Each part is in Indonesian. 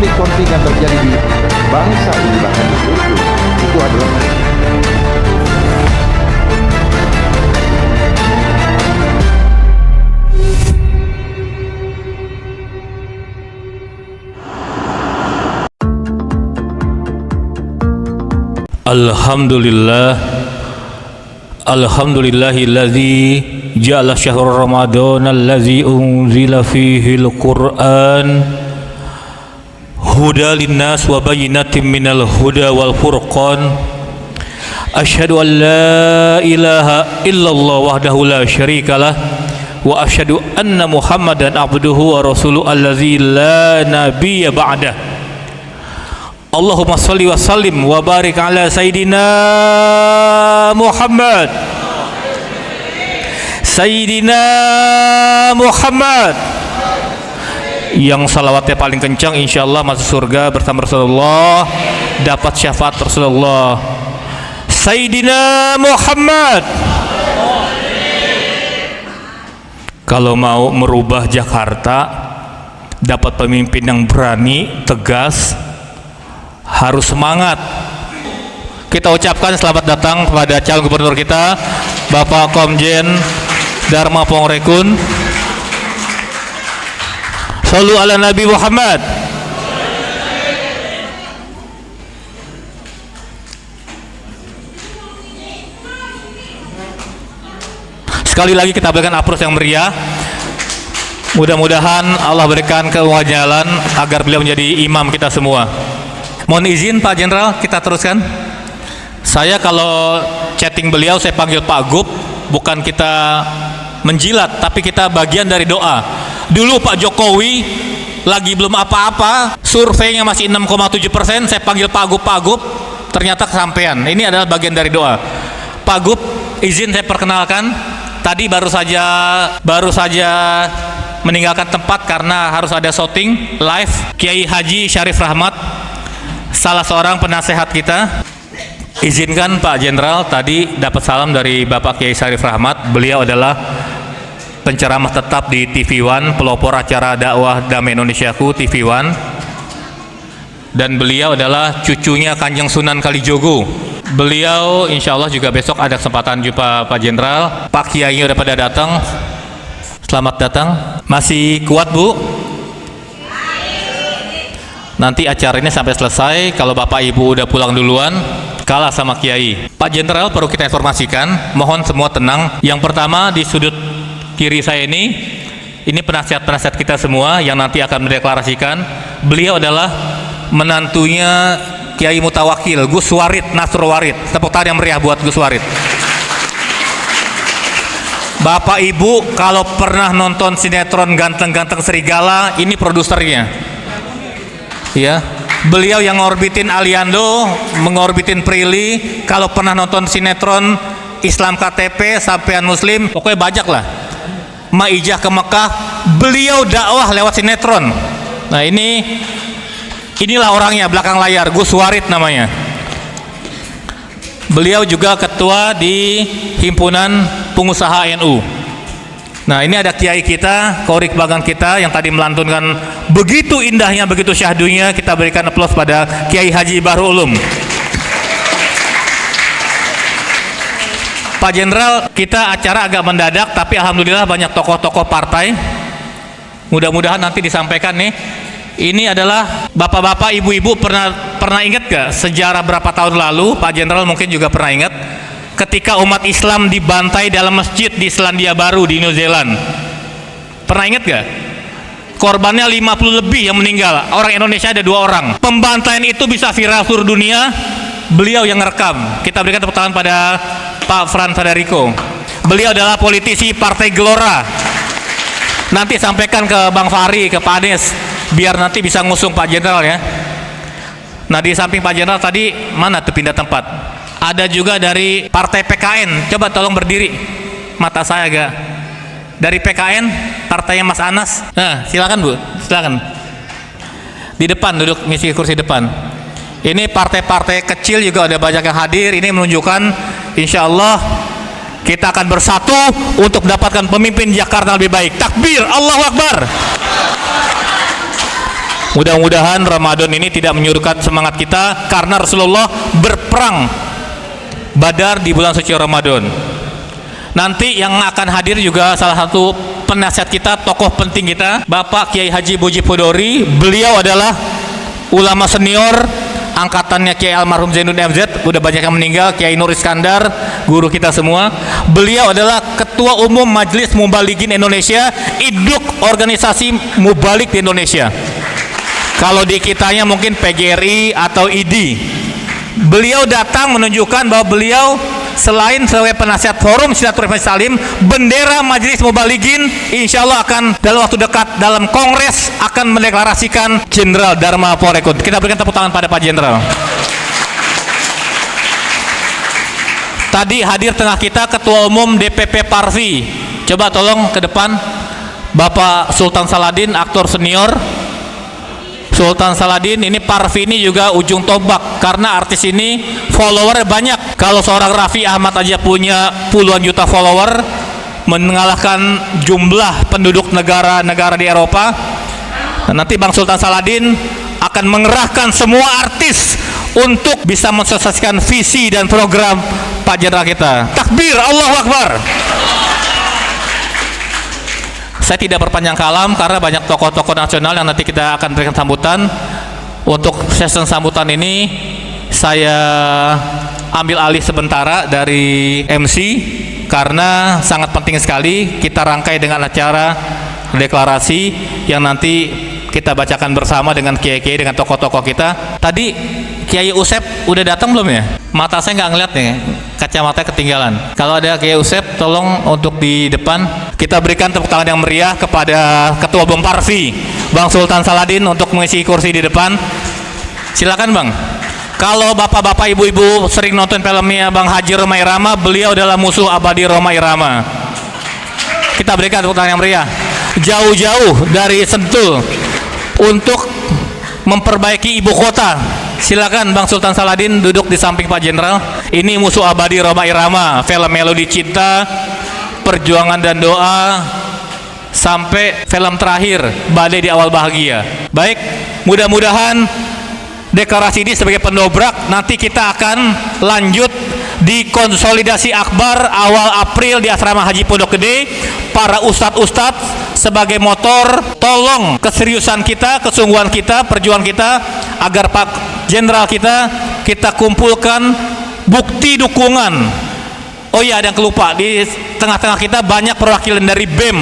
konflik-konflik yang terjadi di bangsa ini bahkan di seluruh itu adalah Alhamdulillahilladzi ja'ala syahrul ramadhan allazi unzila fihil qur'an huda linnas wa bayyinatin minal huda wal furqan asyhadu an la ilaha illallah wahdahu la syarikalah wa asyhadu anna muhammadan abduhu wa rasuluhu allazi la nabiyya ba'dah. Allahumma salli wa sallim wa barik ala Sayyidina Muhammad yang salawatnya paling kencang insyaallah masuk surga bersama Rasulullah, dapat syafaat Rasulullah. Sayyidina Muhammad. Kalau mau merubah Jakarta, dapat pemimpin yang berani, tegas, harus semangat. Kita ucapkan selamat datang kepada calon gubernur kita, Bapak Komjen Dharma Pongrekun. Shallu ala Nabi Muhammad. Sekali lagi kita berikan aplaus yang meriah. Mudah-mudahan Allah berikan kewajalan agar beliau menjadi imam kita semua. Mohon izin Pak Jenderal, kita teruskan. Saya kalau chatting beliau saya panggil Pak Gub, bukan kita menjilat, tapi kita bagian dari doa. Dulu Pak Jokowi lagi belum apa-apa, surveinya masih 6,7%, saya panggil Pak Gub, ternyata kesampaian. Ini adalah bagian dari doa. Pak Gub, izin saya perkenalkan. Tadi baru saja meninggalkan tempat karena harus ada syuting live. Kiai Haji Syarif Rahmat, salah seorang penasehat kita. Izinkan Pak Jenderal, tadi dapat salam dari Bapak Kiai Syarif Rahmat. Beliau adalah penceramah tetap di TV One, pelopor acara dakwah Damai Indonesiaku TV One, dan beliau adalah cucunya Kanjeng Sunan Kalijogo. Beliau insya Allah juga besok ada kesempatan jumpa Pak Jenderal. Pak Kiai udah pada datang, selamat datang. Masih kuat Bu? Nanti acara ini sampai selesai. Kalau Bapak Ibu udah pulang duluan, kalah sama Kiai. Pak Jenderal, perlu kita informasikan, mohon semua tenang. Yang pertama di sudut kiri saya ini penasihat-penasihat kita semua yang nanti akan mendeklarasikan. Beliau adalah menantunya Kiai Mutawakil, Gus Warid Nasrul Warid. Tepuk tangan yang meriah buat Gus Warid. Bapak Ibu kalau pernah nonton sinetron Ganteng-Ganteng Serigala, ini produsernya. Ya, beliau yang ngorbitin Aliando, mengorbitin Prilly. Kalau pernah nonton sinetron Islam KTP, Sampean Muslim, pokoknya bajak lah. Maijah ke Mekah, beliau dakwah lewat sinetron. Nah inilah orangnya belakang layar, Gus Warid namanya. Beliau juga ketua di Himpunan Pengusaha NU. Nah ini ada kiai kita, korik bagan kita yang tadi melantunkan begitu indahnya, begitu syahdunya. Kita berikan aplaus pada Kiai Haji Bahrul Ulum. Pak Jenderal, kita acara agak mendadak, tapi alhamdulillah banyak tokoh-tokoh partai. Mudah-mudahan nanti disampaikan nih. Ini adalah bapak-bapak, ibu-ibu pernah ingat gak sejarah berapa tahun lalu? Pak Jenderal mungkin juga pernah ingat ketika umat Islam dibantai dalam masjid di Selandia Baru di New Zealand. Pernah ingat gak? Korbannya 50 lebih yang meninggal. Orang Indonesia ada 2 orang. Pembantaian itu bisa viral seluruh dunia. Beliau yang ngerekam. Kita berikan tepuk tangan pada Pak Fran Federico. Beliau adalah politisi Partai Gelora. Nanti sampaikan ke Bang Fahri, ke Pak Anies, biar nanti bisa ngusung Pak Jenderal ya. Nah di samping Pak Jenderal tadi mana tuh pindah tempat? Ada juga dari Partai PKN. Coba tolong berdiri. Mata saya agak. Dari PKN, partainya Mas Anas. Nah, silakan Bu, silakan. Di depan, duduk ngisi kursi depan. Ini partai-partai kecil juga ada banyak yang hadir. Ini menunjukkan insya Allah kita akan bersatu untuk mendapatkan pemimpin Jakarta lebih baik. Takbir, Allahu Akbar. Mudah-mudahan Ramadan ini tidak menyurutkan semangat kita, karena Rasulullah berperang Badar di bulan suci Ramadan. Nanti yang akan hadir juga salah satu penasihat kita, tokoh penting kita, Bapak Kiai Haji Muji Podori. Beliau adalah ulama senior angkatannya Kiai almarhum Zainuddin MZ, udah banyak yang meninggal, Kiai Nur Iskandar, guru kita semua. Beliau adalah Ketua Umum Majelis Mubalighin Indonesia, induk organisasi mubalik di Indonesia. Kalau di kitanya mungkin PGRI atau ID. Beliau datang menunjukkan bahwa beliau selain sebagai penasihat forum silaturahmi salim, bendera Majelis Mubalighin insya Allah akan dalam waktu dekat dalam kongres akan mendeklarasikan Jenderal Dharma Porekun. Kita berikan tepuk tangan pada Pak Jenderal. Tadi hadir tengah kita Ketua Umum DPP Parvi. Coba tolong ke depan Bapak Sultan Saladin, aktor senior. Sultan Saladin ini Parvi ini juga ujung tombak, karena artis ini follower banyak. Kalau seorang Raffi Ahmad aja punya puluhan juta follower, mengalahkan jumlah penduduk negara-negara di Eropa. Nanti Bang Sultan Saladin akan mengerahkan semua artis untuk bisa mensosialisasikan visi dan program Pak Jenderal kita. Takbir, Allahu Akbar. Saya tidak berpanjang kalam karena banyak tokoh-tokoh nasional yang nanti kita akan berikan sambutan. Untuk sesi sambutan ini saya ambil alih sementara dari MC karena sangat penting sekali kita rangkai dengan acara deklarasi yang nanti kita bacakan bersama dengan kiai-kiai, dengan tokoh-tokoh kita. Tadi Kiai Usep udah datang belum ya? Mata saya nggak ngeliat nih, kacamata ketinggalan. Kalau ada Kiai Usep, tolong untuk di depan kita berikan tepuk tangan yang meriah kepada Ketua Umum Parvi, Bang Sultan Saladin, untuk mengisi kursi di depan. Silakan Bang. Kalau bapak-bapak, ibu-ibu sering nonton filmnya Bang Haji Rhoma Irama, beliau adalah musuh abadi Rhoma Irama. Kita berikan tepuk tangan yang meriah. Jauh-jauh dari Sentul untuk memperbaiki ibu kota. Silakan Bang Sultan Saladin duduk di samping Pak Jenderal. Ini musuh abadi Rhoma Irama, film Melodi Cinta, Perjuangan dan Doa, sampai film terakhir Badai di Awal Bahagia. Baik, mudah-mudahan deklarasi ini sebagai pendobrak. Nanti kita akan lanjut di konsolidasi akbar awal April di Asrama Haji Pondok Gede. Para ustadz-ustadz sebagai motor, tolong keseriusan kita, kesungguhan kita, perjuangan kita agar Pak Jenderal kita kumpulkan bukti dukungan. Oh iya, ada yang kelupa, di tengah-tengah kita banyak perwakilan dari BEM.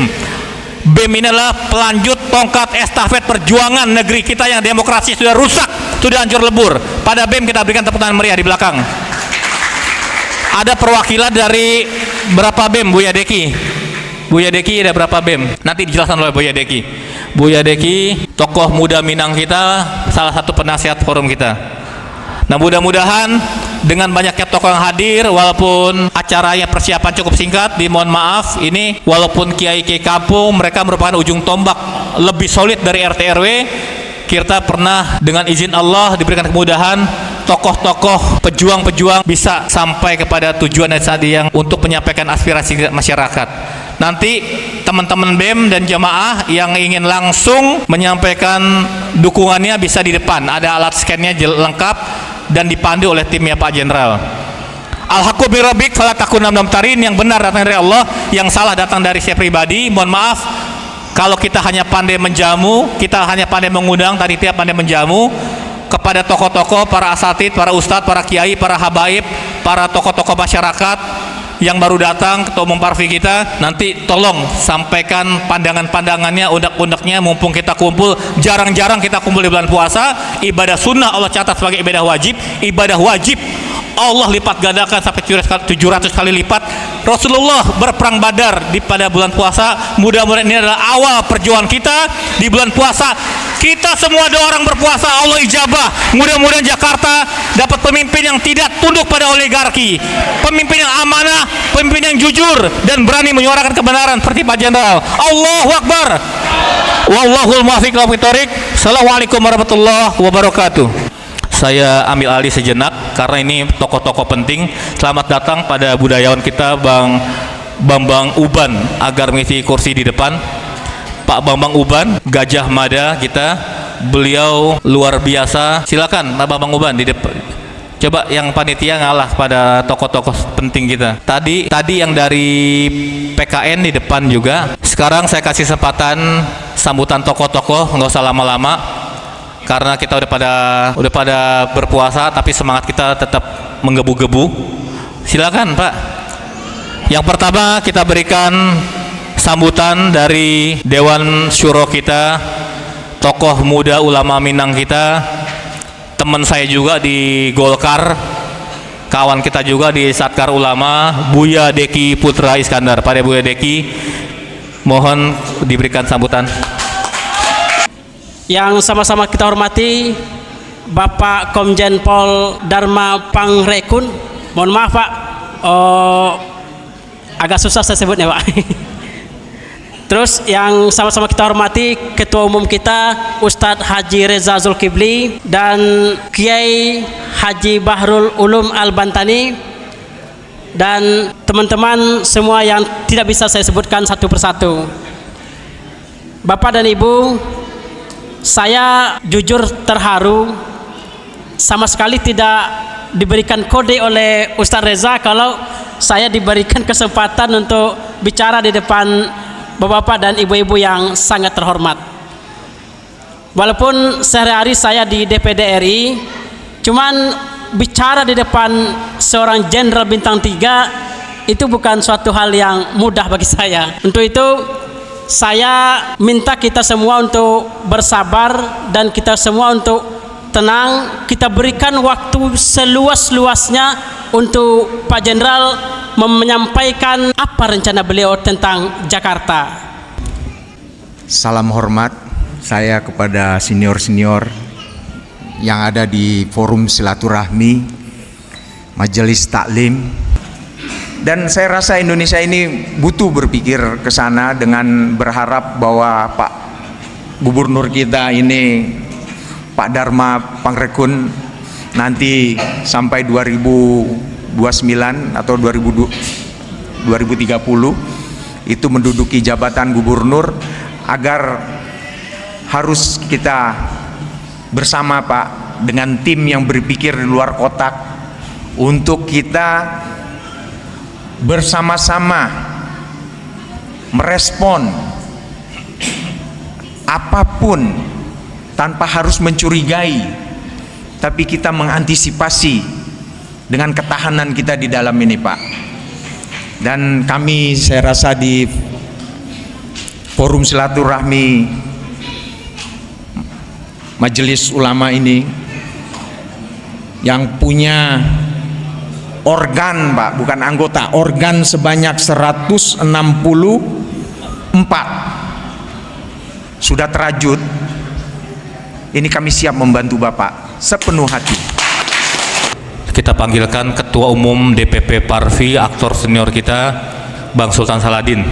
BEM ini adalah pelanjut tongkat estafet perjuangan negeri kita yang demokrasi sudah rusak, sudah hancur lebur. Pada BEM kita berikan tepuk tangan meriah di belakang. Ada perwakilan dari berapa BEM, Buya Deki? Buya Deki ada berapa BEM? Nanti dijelaskan oleh Buya Deki. Buya Deki, tokoh muda Minang kita, salah satu penasihat forum kita. Nah, mudah-mudahan dengan banyaknya tokoh yang hadir, walaupun acaranya persiapan cukup singkat, dimohon maaf, ini walaupun kiai-kiai kampung, mereka merupakan ujung tombak lebih solid dari RT RW. Kita pernah dengan izin Allah diberikan kemudahan, tokoh-tokoh pejuang-pejuang bisa sampai kepada tujuan dan tadi yang untuk menyampaikan aspirasi masyarakat. Nanti teman-teman BEM dan jamaah yang ingin langsung menyampaikan dukungannya bisa di depan, ada alat scan-nya lengkap dan dipandu oleh timnya Pak Jenderal. Al-haqqu min rabbik fala takunanna minal mumtarin, yang benar datang dari Allah, yang salah datang dari saya pribadi. Mohon maaf kalau kita hanya pandai menjamu, kita hanya pandai mengundang, tadi tiap pandai menjamu kepada tokoh-tokoh, para asatid, para ustadz, para kiai, para habaib, para tokoh-tokoh masyarakat yang baru datang, Ketua Umum Parvi kita, nanti tolong sampaikan pandangan-pandangannya, unek-uneknya, mumpung kita kumpul, jarang-jarang kita kumpul di bulan puasa. Ibadah sunnah Allah catat sebagai ibadah wajib Allah lipat gandakan sampai 700 kali lipat. Rasulullah berperang Badar pada bulan puasa. Mudah-mudahan ini adalah awal perjuangan kita di bulan puasa. Kita semua doa orang berpuasa, Allah ijabah. Mudah-mudahan Jakarta dapat pemimpin yang tidak tunduk pada oligarki, pemimpin yang amanah, pemimpin yang jujur dan berani menyuarakan kebenaran seperti Pak Jenderal. Allahu Akbar. Wallahul muwaffiq ila thoriq. Assalamualaikum warahmatullahi wabarakatuh. Saya ambil alih sejenak karena ini tokoh-tokoh penting. Selamat datang pada budayawan kita Bang Bambang Uban agar mengisi kursi di depan. Pak Bambang Uban, Gajah Mada kita, Beliau luar biasa. Silakan Pak Bambang Uban di depan. Coba yang panitia ngalah pada tokoh-tokoh penting kita. Tadi yang dari PKN di depan juga. Sekarang saya kasih kesempatan sambutan tokoh-tokoh, nggak usah lama-lama karena kita udah pada berpuasa, tapi semangat kita tetap menggebu-gebu. Silakan Pak. Yang pertama kita berikan sambutan dari Dewan Syuro kita, tokoh muda ulama Minang kita, teman saya juga di Golkar, kawan kita juga di Satkar Ulama, Buya Deki Putra Iskandar. Pada Buya Deki, mohon diberikan sambutan. Yang sama-sama kita hormati Bapak Komjen Pol Dharma Pangrekun. Mohon maaf Pak, agak susah saya sebutnya Pak. Terus yang sama-sama kita hormati Ketua Umum kita Ustadz Haji Reza Zulkifli dan Kiai Haji Bahrul Ulum Al-Bantani dan teman-teman semua yang tidak bisa saya sebutkan satu persatu. Bapak dan Ibu, saya jujur terharu, sama sekali tidak diberikan kode oleh Ustadz Reza kalau saya diberikan kesempatan untuk bicara di depan bapak-bapak dan ibu-ibu yang sangat terhormat. Walaupun sehari-hari saya di DPD RI, cuman bicara di depan seorang jenderal bintang 3 itu bukan suatu hal yang mudah bagi saya. Untuk itu saya minta kita semua untuk bersabar dan kita semua untuk tenang. Kita berikan waktu seluas-luasnya untuk Pak Jenderal menyampaikan apa rencana beliau tentang Jakarta. Salam hormat saya kepada senior-senior yang ada di forum silaturahmi, majelis taklim. Dan saya rasa Indonesia ini butuh berpikir ke sana dengan berharap bahwa Pak Gubernur kita ini, Pak Dharma Pangrekun, nanti sampai 2029 atau 2030 itu menduduki jabatan gubernur, agar harus kita bersama Pak dengan tim yang berpikir di luar kotak untuk kita bersama-sama merespon apapun tanpa harus mencurigai, tapi kita mengantisipasi dengan ketahanan kita di dalam ini Pak. Dan kami, saya rasa di forum silaturahmi majelis ulama ini yang punya organ Pak, bukan anggota, organ sebanyak 164 sudah terajut. Ini kami siap membantu Bapak sepenuh hati. Kita panggilkan Ketua Umum DPP Parvi, aktor senior kita, Bang Sultan Saladin.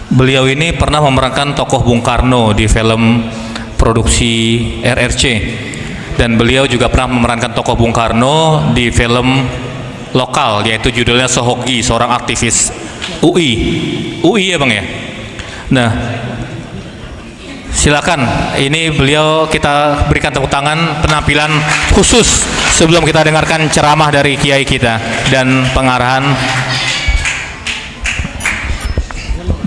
Beliau ini pernah memerankan tokoh Bung Karno di film produksi RRC, dan beliau juga pernah memerankan tokoh Bung Karno di film lokal, yaitu judulnya Sohoki, seorang aktivis UI ya Bang ya. Nah, silakan, ini beliau kita berikan tepuk tangan penampilan khusus sebelum kita dengarkan ceramah dari kiai kita dan pengarahan.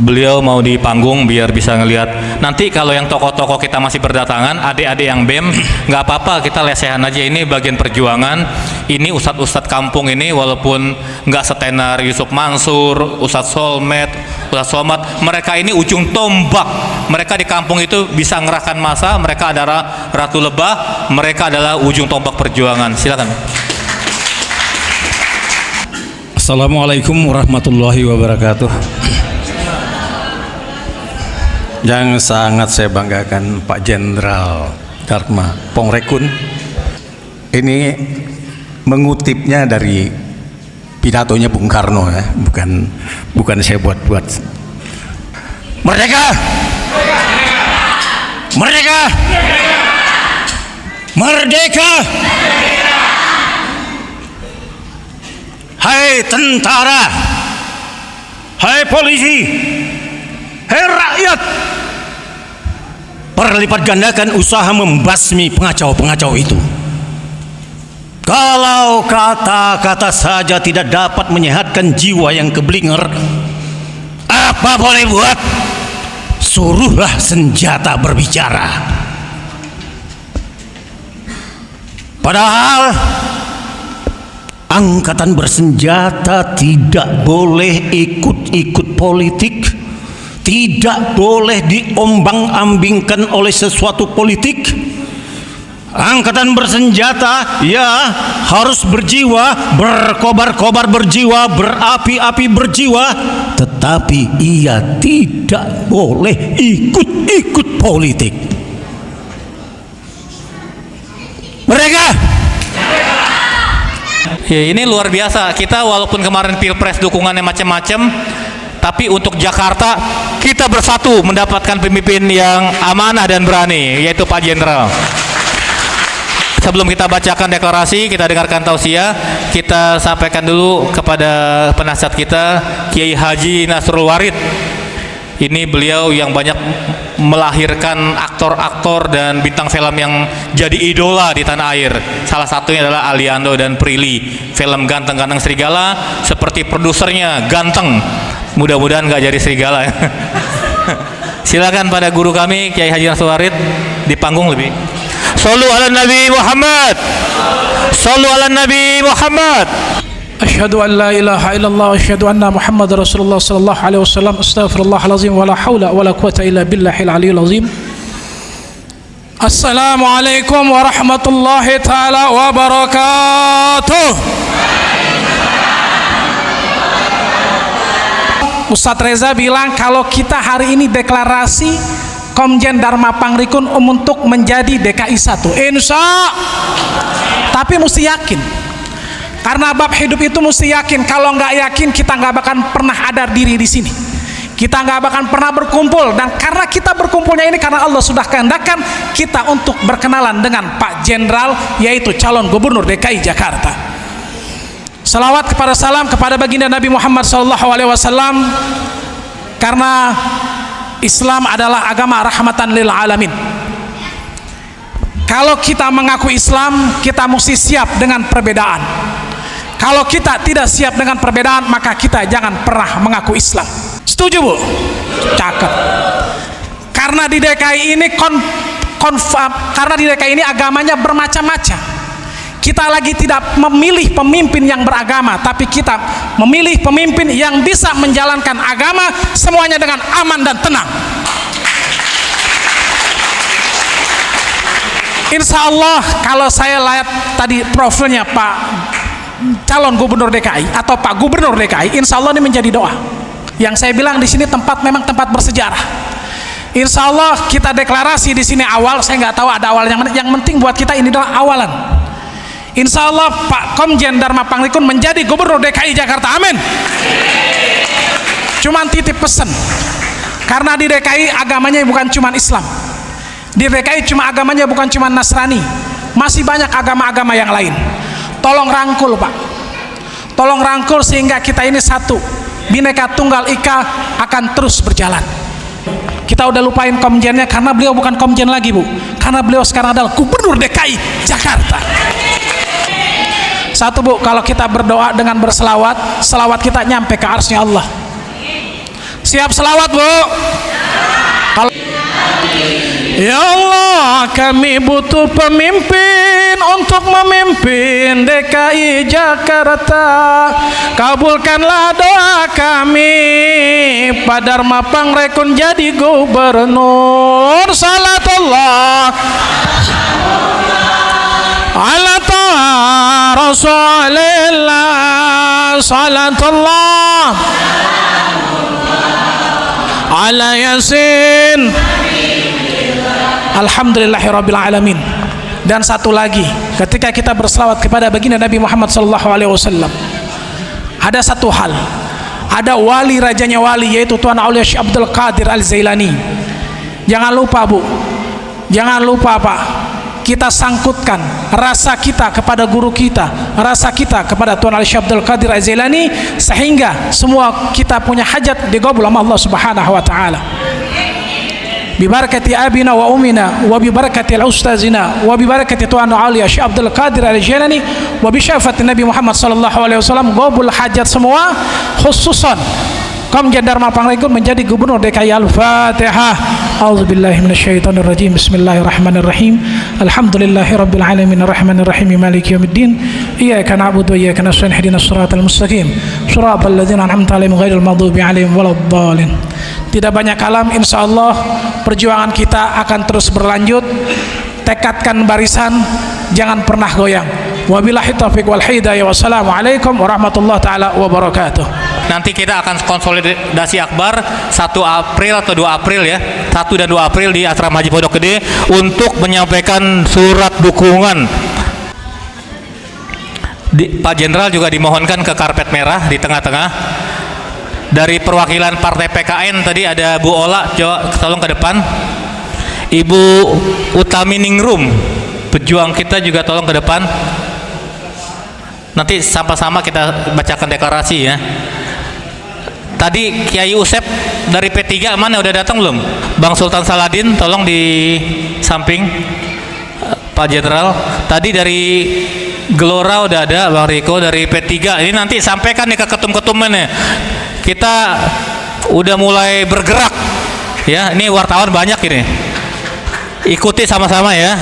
Beliau mau di panggung biar bisa ngelihat. Nanti kalau yang tokoh-tokoh kita masih berdatangan, adik-adik yang BEM, nggak apa-apa, kita lesehan aja, ini bagian perjuangan. Ini ustadz-ustadz kampung ini, walaupun nggak setenar Yusuf Mansur, Ustadz Solmed, Ustadz Somad, mereka ini ujung tombak. Mereka di kampung itu bisa ngerahkan massa, mereka adalah Ratu Lebah, mereka adalah ujung tombak perjuangan. Silakan. Assalamualaikum warahmatullahi wabarakatuh. Yang sangat saya banggakan Pak Jenderal Dharma Pangrekun ini mengutipnya dari pidatonya Bung Karno ya, bukan saya buat-buat. Merdeka! Merdeka! Merdeka! Hai tentara, hai polisi, hai rakyat, berlipat gandakan usaha membasmi pengacau-pengacau itu. Kalau kata-kata saja tidak dapat menyehatkan jiwa yang keblinger, apa boleh buat? Suruhlah senjata berbicara. Padahal angkatan bersenjata tidak boleh ikut-ikut politik, tidak boleh diombang-ambingkan oleh sesuatu politik. Angkatan bersenjata ya harus berjiwa, berkobar-kobar berjiwa, berapi-api berjiwa, tetapi ia tidak boleh ikut-ikut politik. Mereka Ya, ini luar biasa. Kita walaupun kemarin pilpres dukungannya macam-macam, tapi untuk Jakarta kita bersatu mendapatkan pemimpin yang amanah dan berani, yaitu Pak Jenderal. Sebelum kita bacakan deklarasi, kita dengarkan tausiah. Kita sampaikan dulu kepada penasihat kita, Kiai Haji Nasrul Warid. Ini beliau yang banyak melahirkan aktor-aktor dan bintang film yang jadi idola di tanah air. Salah satunya adalah Aliando dan Prilly. Film Ganteng-Ganteng Serigala, seperti produsernya ganteng. Mudah-mudahan nggak jadi serigala. Silakan pada guru kami Kiai Haji Nasrul Warid di panggung lebih. Sallu ala Nabi Muhammad. Sallu ala Nabi Muhammad. Asyhadu an la ilaha illallah wa asyhadu anna Muhammad Rasulullah sallallahu alaihi wasallam. Astaghfirullahalazim wa la haula wa la quwata illa billahil aliyil azim. Assalamualaikum warahmatullahi taala wabarakatuh. Ustadz Reza bilang kalau kita hari ini deklarasi Komjen Dharma Pangrikun untuk menjadi DKI 1, insya, tapi mesti yakin. Karena bab hidup itu mesti yakin. Kalau nggak yakin, kita nggak akan pernah ada diri di sini. Kita nggak akan pernah berkumpul. Dan karena kita berkumpulnya ini karena Allah sudah kehendakkan kita untuk berkenalan dengan Pak Jenderal, yaitu calon Gubernur DKI Jakarta. Salawat kepada salam kepada baginda Nabi Muhammad SAW. Karena Islam adalah agama rahmatan lil alamin. Kalau kita mengaku Islam, kita mesti siap dengan perbedaan. Kalau kita tidak siap dengan perbedaan, maka kita jangan pernah mengaku Islam. Setuju, Bu? Cakep. Karena di DKI ini karena di DKI ini agamanya bermacam-macam. Kita lagi tidak memilih pemimpin yang beragama, tapi kita memilih pemimpin yang bisa menjalankan agama semuanya dengan aman dan tenang. Insya Allah, kalau saya lihat tadi profilnya Pak calon Gubernur DKI atau Pak Gubernur DKI, insya Allah ini menjadi doa. Yang saya bilang di sini tempat memang tempat bersejarah. Insya Allah kita deklarasi di sini awal. Saya nggak tahu ada awal yang penting buat kita ini adalah awalan. Insya Allah Pak Komjen Dharma Pangrikun menjadi Gubernur DKI Jakarta. Amin. Cuman titip pesan, karena di DKI agamanya bukan cuma Islam. Di DKI cuma agamanya bukan cuma Nasrani, masih banyak agama-agama yang lain. Tolong rangkul, Pak. Tolong rangkul sehingga kita ini satu. Bhinneka Tunggal Ika akan terus berjalan. Kita udah lupain komjennya karena beliau bukan komjen lagi, Bu. Karena beliau sekarang adalah Gubernur DKI Jakarta. Satu, Bu, kalau kita berdoa dengan berselawat, selawat kita nyampe ke arsy Allah. Siap selawat, Bu? Kalau ya Allah, kami butuh pemimpin untuk memimpin DKI Jakarta. Kabulkanlah doa kami, Pak Dharma Pangrikun jadi gubernur. Salatullah ala ta'a Rasulillah. Salatullah ala Yasin. Alhamdulillahirabbil alamin. Dan satu lagi, ketika kita berselawat kepada baginda Nabi Muhammad SAW, ada satu hal, ada wali rajanya wali, yaitu Tuan Aulia Syekh Abdul Qadir Al-Zailani. Jangan lupa, Bu, jangan lupa, Pak, kita sangkutkan rasa kita kepada guru kita, rasa kita kepada Tuan Aulia Syekh Abdul Qadir Al-Zailani, sehingga semua kita punya hajat digabul sama Allah Subhanahu wa taala. ببركة أبينا وأمنا وببركة الأستاذنا وببركة توان علي Syekh Abdul Qadir Al-Jailani وبشفاعة Nabi Muhammad sallallahu alaihi wasallam qabul hajat semua, khususan Komjen Dharma Pangrikun menjadi Gubernur DKI. Al-Fatihah. A'udzubillahi minasyaitonirrajim. Bismillahirrahmanirrahim. Alhamdulillahirabbil alamin arrahmanir rahim maliki yaumiddin. Iyyaka na'budu wa iyyaka nasta'in ihdinas siratal mustaqim. Shiratal ladzina an'amta 'alaihim ghairil maghdubi 'alaihim waladdallin. Tidak banyak kalam, insyaallah perjuangan kita akan terus berlanjut. Tekadkan barisan, jangan pernah goyang. Wabillahi taufiq wal hidayah. Wassalamualaikum warahmatullahi taala wabarakatuh. Nanti kita akan konsolidasi akbar 1 April atau 2 April ya, 1 dan 2 April di Asrama Haji Pondok Gede untuk menyampaikan surat dukungan. Pak Jenderal juga dimohonkan ke karpet merah di tengah-tengah. Dari perwakilan Partai PKN tadi ada Bu Ola, coba tolong ke depan. Ibu Utami Ningrum, pejuang kita juga tolong ke depan. Nanti sama-sama kita bacakan deklarasi ya. Tadi Kiai Usep dari P3 mana, udah datang belum? Bang Sultan Saladin tolong di samping Pak Jenderal. Tadi dari Gelora udah ada Bang Riko dari P3. Ini nanti sampaikan nih ke ketum-ketumannya. Kita udah mulai bergerak ya. Ini wartawan banyak ini. Ikuti sama-sama ya.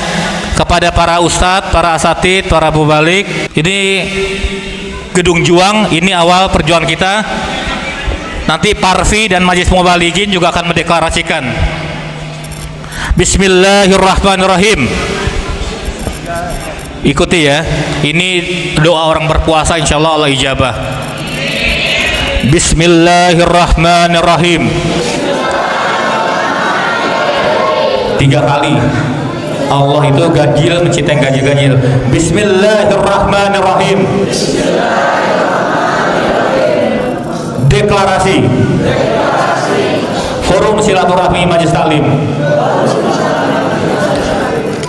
Kepada para ustadz, para asatid, para mubalik. Ini Gedung Juang, ini awal perjuangan kita. Nanti Parvi dan Majelis Mubalikin juga akan mendeklarasikan. Bismillahirrahmanirrahim. Ikuti ya. Ini doa orang berpuasa, insya Allah Allah ijabah. Bismillahirrahmanirrahim. 3 kali. Allah itu ganjil, mencintai ganjil-ganjil. Bismillahirrahmanirrahim. Deklarasi. Forum Silaturahmi Majelis Taklim.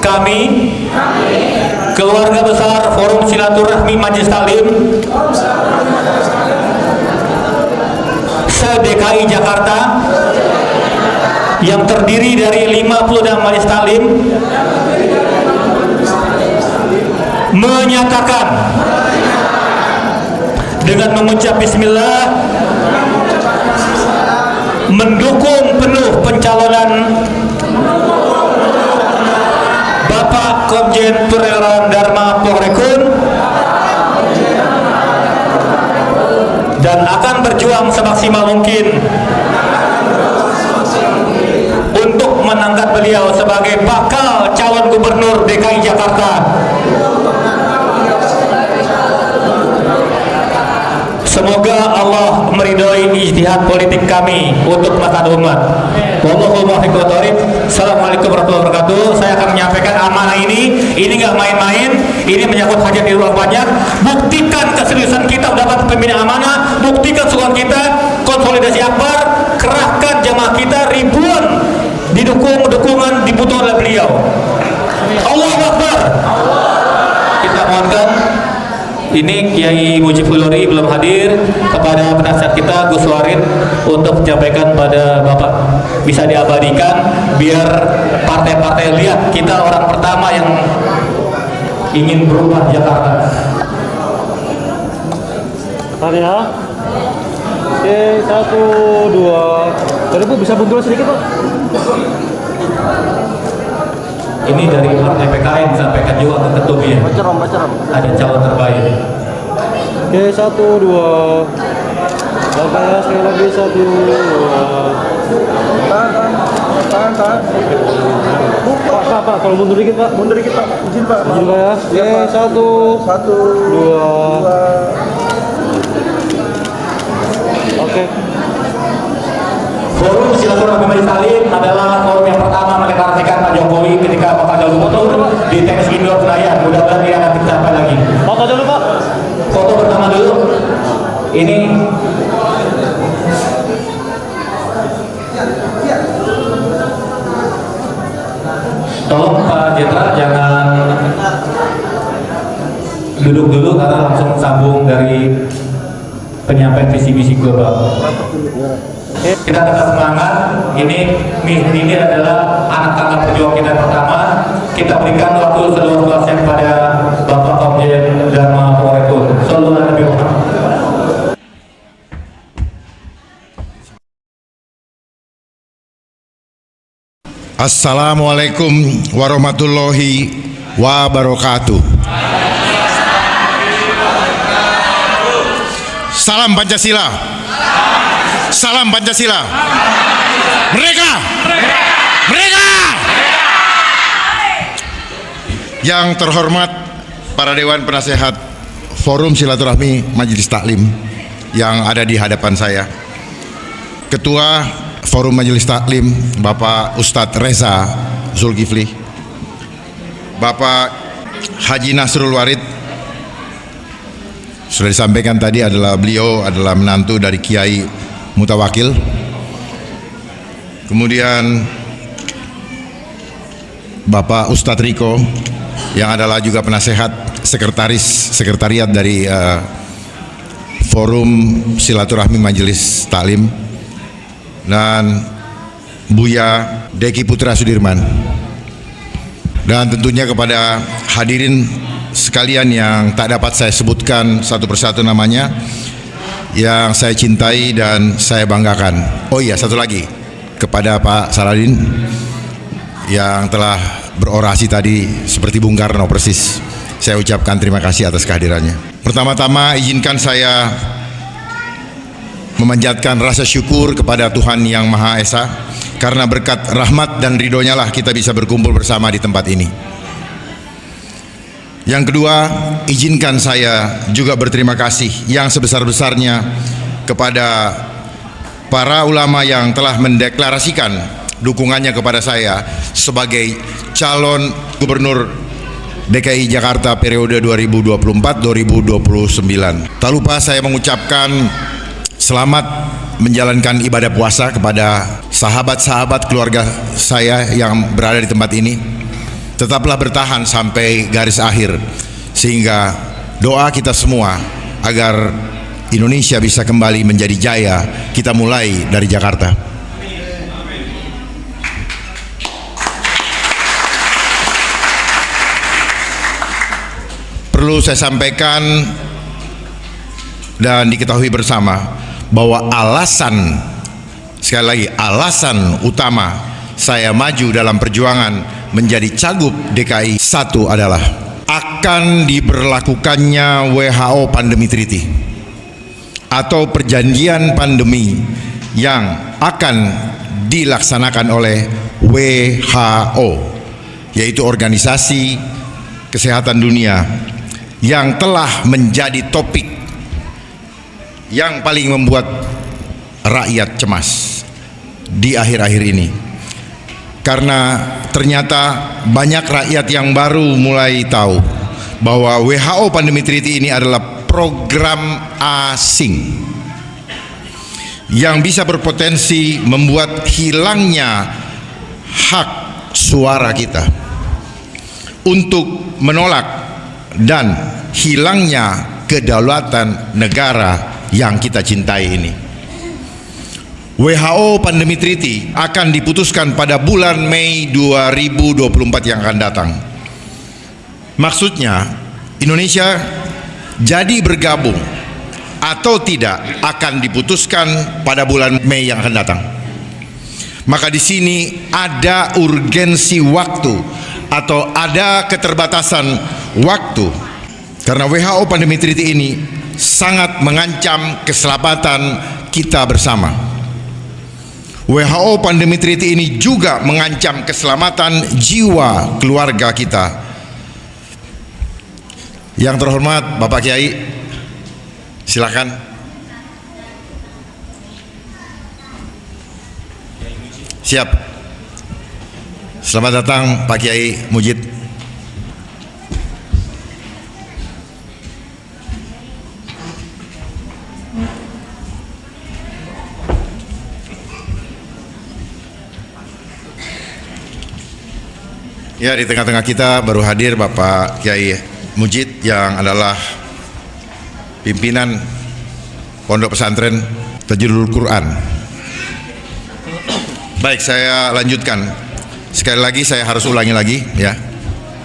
Kami, keluarga besar Forum Silaturahmi Majelis Taklim se-DKI Jakarta yang terdiri dari 56 Majelis Taklim menyatakan dengan mengucap bismillah mendukung penuh pencalonan Bapak Komjen Purnawirawan Dharma Pangrikun dan akan berjuang semaksimal mungkin untuk mengangkat beliau sebagai bakal calon gubernur DKI Jakarta. Semoga Allah meridhoi ijtihad politik kami untuk maslahat umat. Wallahu muwaffiq wa thoriq. Assalamualaikum warahmatullahi wabarakatuh. Saya akan menyampaikan amanah ini nggak main-main. Ini menyangkut hajat di ruang banyak. Buktikan keseriusan kita dapat pembinaan amanah. Buktikan sukan kita, konsolidasi akbar. Kerahkan jamaah kita ribuan didukung dukungan dibutuhkan oleh beliau. Allahu Akbar. Kita mohonkan. Ini Kiai Mujib Huluri belum hadir, kepada penasihat kita Gus Warid untuk menyampaikan pada Bapak, bisa diabadikan biar partai-partai lihat kita orang pertama yang ingin berubah Jakarta. Ya. Oke, 1, 2. Tadi Bu bisa mundur sedikit Pak. Ini dari partai PKN disampaikan juga ke ketumnya. Baca. Ada calon terbaik. Oke, 1, 2. Langkah sekali lagi 1, 2. Tahan. Pak, kalau mundur dikit Pak. Izin Pak ya. Oke, 1, 2. Oke. Forum Silaturahmi Majelis Taklim adalah forum yang pertama mendeklarasikan Pak Jokowi ketika Bapak Jokowi foto di tenis indoor Senayan. Mudah-mudahan dia akan tercapai lagi. Foto dulu Pak. Foto pertama dulu. Ini tolong Pak Jenderal jangan duduk dulu karena langsung sambung dari penyampaian visi misi global. Kita tetap semangat. Ini adalah anak tangga pejuang kita pertama. Kita berikan waktu seluas-luasnya kepada Bapak Komjen Dharma Pangriku. Sallallahu alaihi wasallam. Assalamualaikum warahmatullahi wabarakatuh. Salam Pancasila. Salam Pancasila. Merdeka. Merdeka. Yang terhormat para Dewan Penasehat Forum Silaturahmi Majelis Taklim yang ada di hadapan saya, Ketua Forum Majelis Taklim Bapak Ustadz Reza Zulkifli, Bapak Haji Nasrul Warid, sudah disampaikan tadi beliau adalah menantu dari Kiai Mutawakil. Kemudian Bapak Ustadz Riko yang adalah juga penasehat sekretariat dari Forum Silaturahmi Majelis Taklim, dan Buya Deki Putra Sudirman, dan tentunya kepada hadirin sekalian yang tak dapat saya sebutkan satu persatu namanya, yang saya cintai dan saya banggakan. Oh iya, satu lagi kepada Pak Saladin yang telah berorasi tadi seperti Bung Karno persis, saya ucapkan terima kasih atas kehadirannya. Pertama-tama izinkan saya memanjatkan rasa syukur kepada Tuhan Yang Maha Esa, karena berkat rahmat dan ridhonya lah kita bisa berkumpul bersama di tempat ini. Yang kedua, izinkan saya juga berterima kasih yang sebesar-besarnya kepada para ulama yang telah mendeklarasikan dukungannya kepada saya sebagai calon gubernur DKI Jakarta periode 2024-2029. Tak lupa saya mengucapkan selamat menjalankan ibadah puasa kepada sahabat-sahabat keluarga saya yang berada di tempat ini. Tetaplah bertahan sampai garis akhir, sehingga doa kita semua agar Indonesia bisa kembali menjadi jaya, kita mulai dari Jakarta. Perlu saya sampaikan dan diketahui bersama bahwa sekali lagi alasan utama saya maju dalam perjuangan menjadi cagup DKI 1 adalah akan diberlakukannya WHO Pandemi Treaty atau perjanjian pandemi yang akan dilaksanakan oleh WHO, yaitu Organisasi Kesehatan Dunia, yang telah menjadi topik yang paling membuat rakyat cemas di akhir-akhir ini, karena ternyata banyak rakyat yang baru mulai tahu bahwa WHO Pandemi Treaty ini adalah program asing yang bisa berpotensi membuat hilangnya hak suara kita untuk menolak dan hilangnya kedaulatan negara yang kita cintai ini. WHO Pandemi Treaty akan diputuskan pada bulan Mei 2024 yang akan datang. Maksudnya Indonesia jadi bergabung atau tidak akan diputuskan pada bulan Mei yang akan datang. Maka di sini ada urgensi waktu atau ada keterbatasan waktu, karena WHO Pandemi Treaty ini sangat mengancam keselamatan kita bersama. WHO Pandemi Treaty ini juga mengancam keselamatan jiwa keluarga kita. Yang terhormat Bapak Kiai, silakan. Siap. Selamat datang Pak Kiai Mujid. Ya, di tengah-tengah kita baru hadir Bapak Kiai Mujid yang adalah pimpinan Pondok Pesantren Tajwidul Quran Baik, saya lanjutkan. Sekali lagi saya harus ulangi lagi ya,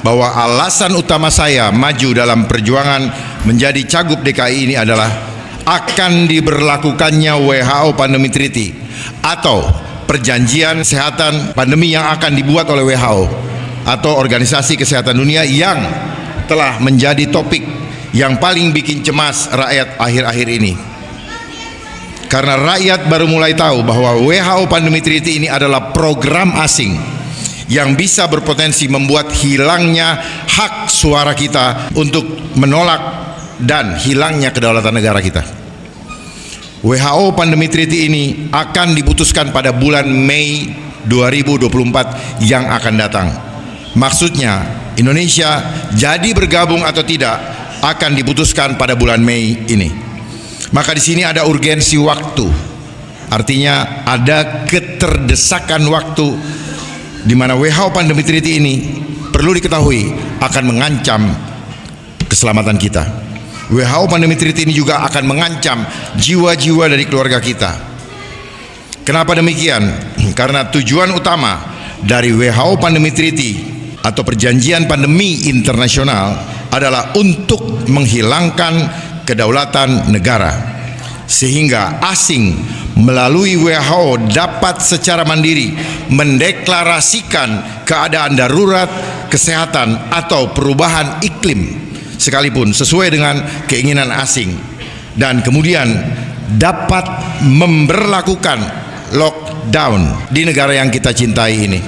bahwa alasan utama saya maju dalam perjuangan menjadi cagup DKI ini adalah akan diberlakukannya WHO Pandemic Treaty atau perjanjian kesehatan pandemi yang akan dibuat oleh WHO atau Organisasi Kesehatan Dunia, yang telah menjadi topik yang paling bikin cemas rakyat akhir-akhir ini. Karena rakyat baru mulai tahu bahwa WHO Pandemic Treaty ini adalah program asing yang bisa berpotensi membuat hilangnya hak suara kita untuk menolak dan hilangnya kedaulatan negara kita. WHO Pandemic Treaty ini akan diputuskan pada bulan Mei 2024 yang akan datang. Maksudnya Indonesia jadi bergabung atau tidak akan diputuskan pada bulan Mei ini. Maka di sini ada urgensi waktu, artinya ada keterdesakan waktu di mana WHO Pandemic Treaty ini perlu diketahui akan mengancam keselamatan kita. WHO Pandemic Treaty ini juga akan mengancam jiwa-jiwa dari keluarga kita. Kenapa demikian? Karena tujuan utama dari WHO Pandemic Treaty atau perjanjian pandemi internasional adalah untuk menghilangkan kedaulatan negara, sehingga asing melalui WHO dapat secara mandiri mendeklarasikan keadaan darurat kesehatan atau perubahan iklim sekalipun sesuai dengan keinginan asing, dan kemudian dapat memberlakukan lockdown di negara yang kita cintai ini,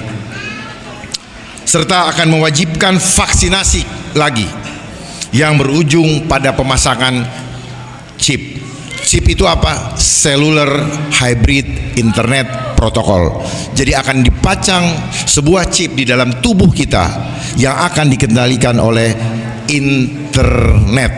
serta akan mewajibkan vaksinasi lagi yang berujung pada pemasangan chip. Chip itu apa? Cellular Hybrid Internet Protocol. Jadi akan dipasang sebuah chip di dalam tubuh kita yang akan dikendalikan oleh internet.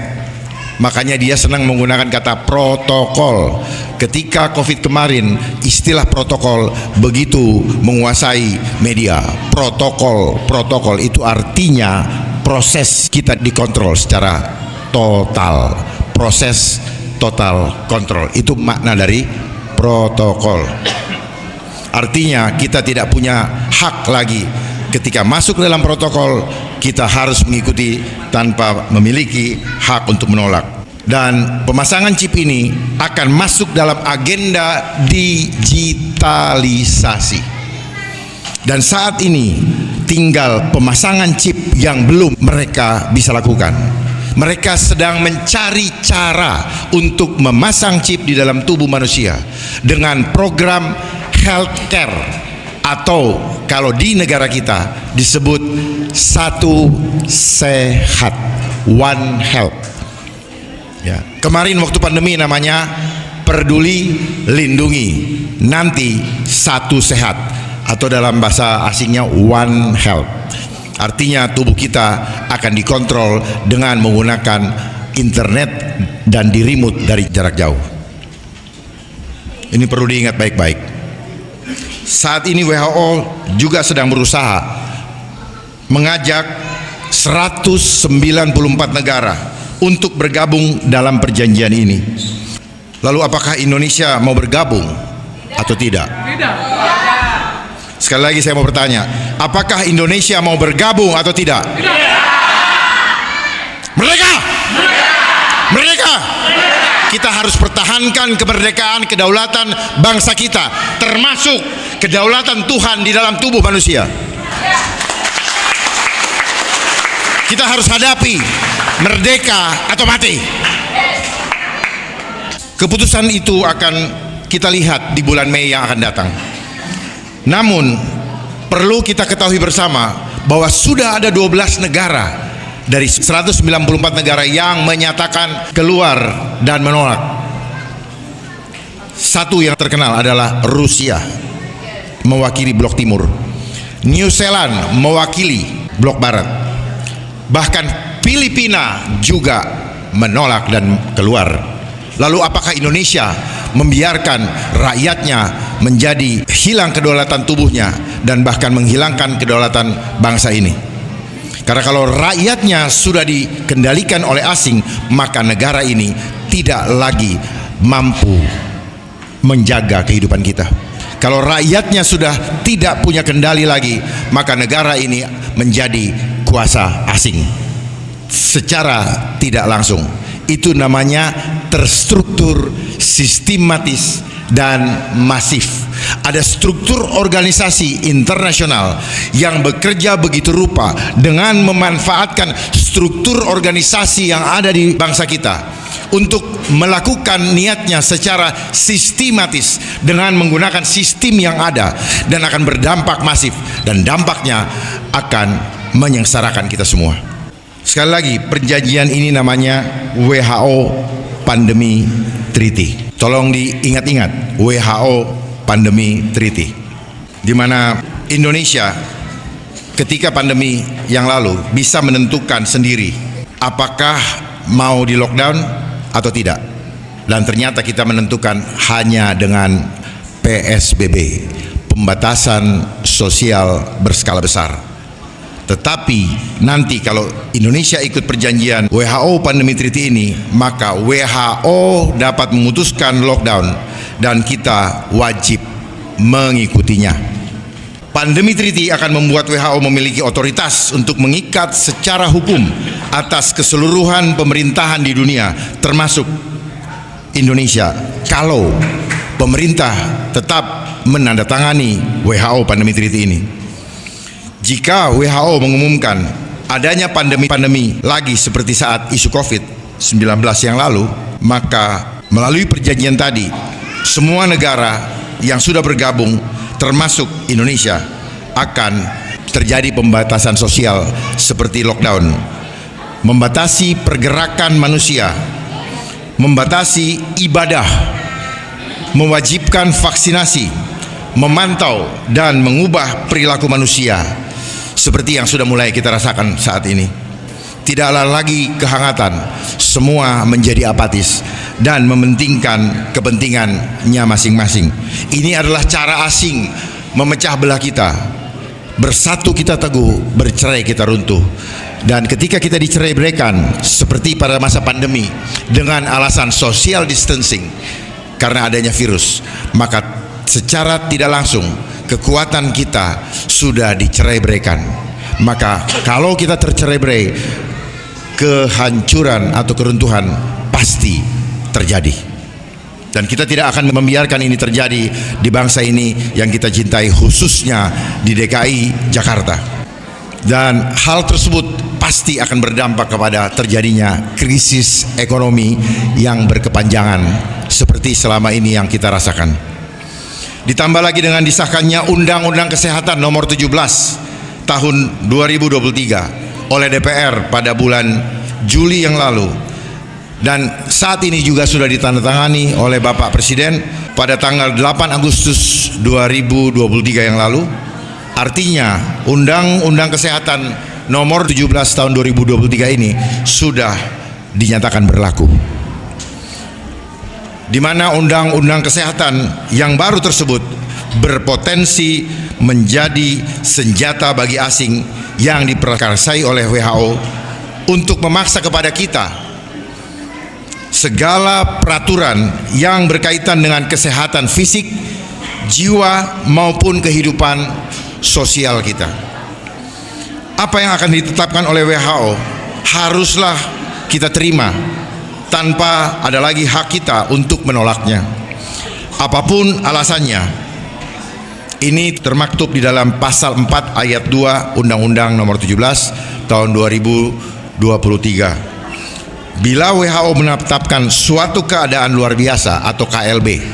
Makanya dia senang menggunakan kata protokol. Ketika COVID kemarin, istilah protokol begitu menguasai media. Protokol itu artinya proses kita dikontrol secara total. Proses total kontrol, itu makna dari protokol. Artinya kita tidak punya hak lagi ketika masuk dalam protokol, kita harus mengikuti tanpa memiliki hak untuk menolak. Dan pemasangan chip ini akan masuk dalam agenda digitalisasi. Dan saat ini tinggal pemasangan chip yang belum mereka bisa lakukan. Mereka sedang mencari cara untuk memasang chip di dalam tubuh manusia dengan program healthcare, atau kalau di negara kita disebut satu sehat, one health. Ya. Kemarin waktu pandemi namanya peduli lindungi, nanti satu sehat, atau dalam bahasa asingnya one health. Artinya tubuh kita akan dikontrol dengan menggunakan internet dan di remote dari jarak jauh. Ini perlu diingat baik-baik. Saat ini WHO juga sedang berusaha mengajak 194 negara untuk bergabung dalam perjanjian ini. Lalu apakah Indonesia mau bergabung atau tidak? Tidak. Sekali lagi saya mau bertanya, apakah Indonesia mau bergabung atau tidak? Tidak. Merdeka! Merdeka! Kita harus pertahankan kemerdekaan, kedaulatan bangsa kita, termasuk kedaulatan Tuhan di dalam tubuh manusia. Kita harus hadapi merdeka atau mati. Keputusan itu akan kita lihat di bulan Mei yang akan datang. Namun perlu kita ketahui bersama bahwa sudah ada 12 negara dari 194 negara yang menyatakan keluar dan menolak. Satu yang terkenal adalah Rusia, mewakili blok timur. New Zealand mewakili blok barat. Bahkan Filipina juga menolak dan keluar. Lalu apakah Indonesia membiarkan rakyatnya menjadi hilang kedaulatan tubuhnya dan bahkan menghilangkan kedaulatan bangsa ini? Karena kalau rakyatnya sudah dikendalikan oleh asing, maka negara ini tidak lagi mampu menjaga kehidupan kita. Kalau rakyatnya sudah tidak punya kendali lagi, maka negara ini menjadi kuasa asing secara tidak langsung. Itu namanya terstruktur, sistematis, dan masif. Ada struktur organisasi internasional yang bekerja begitu rupa dengan memanfaatkan struktur organisasi yang ada di bangsa kita untuk melakukan niatnya secara sistematis dengan menggunakan sistem yang ada, dan akan berdampak masif, dan dampaknya akan menyengsarakan kita semua. Sekali lagi, perjanjian ini namanya WHO Pandemic Treaty. Tolong diingat-ingat, WHO Pandemic Treaty, di mana Indonesia ketika pandemi yang lalu bisa menentukan sendiri apakah mau di lockdown atau tidak, dan ternyata kita menentukan hanya dengan PSBB, pembatasan sosial berskala besar. Tetapi nanti kalau Indonesia ikut perjanjian WHO Pandemic Treaty ini, maka WHO dapat memutuskan lockdown dan kita wajib mengikutinya. Pandemic Treaty akan membuat WHO memiliki otoritas untuk mengikat secara hukum atas keseluruhan pemerintahan di dunia, termasuk Indonesia, kalau pemerintah tetap menandatangani WHO Pandemic Treaty ini. Jika WHO mengumumkan adanya pandemi lagi seperti saat isu COVID-19 yang lalu, maka melalui perjanjian tadi, semua negara yang sudah bergabung termasuk Indonesia akan terjadi pembatasan sosial seperti lockdown, membatasi pergerakan manusia, membatasi ibadah, mewajibkan vaksinasi, memantau dan mengubah perilaku manusia seperti yang sudah mulai kita rasakan saat ini. Tidaklah lagi kehangatan, semua menjadi apatis dan mementingkan kepentingannya masing-masing. Ini adalah cara asing memecah belah kita. Bersatu kita teguh, bercerai kita runtuh. Dan ketika kita dicerai-beraikan seperti pada masa pandemi dengan alasan social distancing karena adanya virus, maka secara tidak langsung kekuatan kita sudah dicerai-beraikan. Maka kalau kita tercerai-berai, kehancuran atau keruntuhan pasti terjadi, dan kita tidak akan membiarkan ini terjadi di bangsa ini yang kita cintai, khususnya di DKI Jakarta. Dan hal tersebut pasti akan berdampak kepada terjadinya krisis ekonomi yang berkepanjangan seperti selama ini yang kita rasakan. Ditambah lagi dengan disahkannya Undang-Undang Kesehatan nomor 17 tahun 2023 oleh DPR pada bulan Juli yang lalu, dan saat ini juga sudah ditandatangani oleh Bapak Presiden pada tanggal 8 Agustus 2023 yang lalu. Artinya Undang-Undang Kesehatan nomor 17 tahun 2023 ini sudah dinyatakan berlaku, di mana Undang-Undang Kesehatan yang baru tersebut berpotensi menjadi senjata bagi asing yang diprakarsai oleh WHO untuk memaksa kepada kita segala peraturan yang berkaitan dengan kesehatan fisik, jiwa maupun kehidupan sosial kita. Apa yang akan ditetapkan oleh WHO haruslah kita terima tanpa ada lagi hak kita untuk menolaknya, apapun alasannya. Ini termaktub di dalam pasal 4 ayat 2 Undang-Undang nomor 17 tahun 2023. Bila WHO menetapkan suatu keadaan luar biasa atau KLB,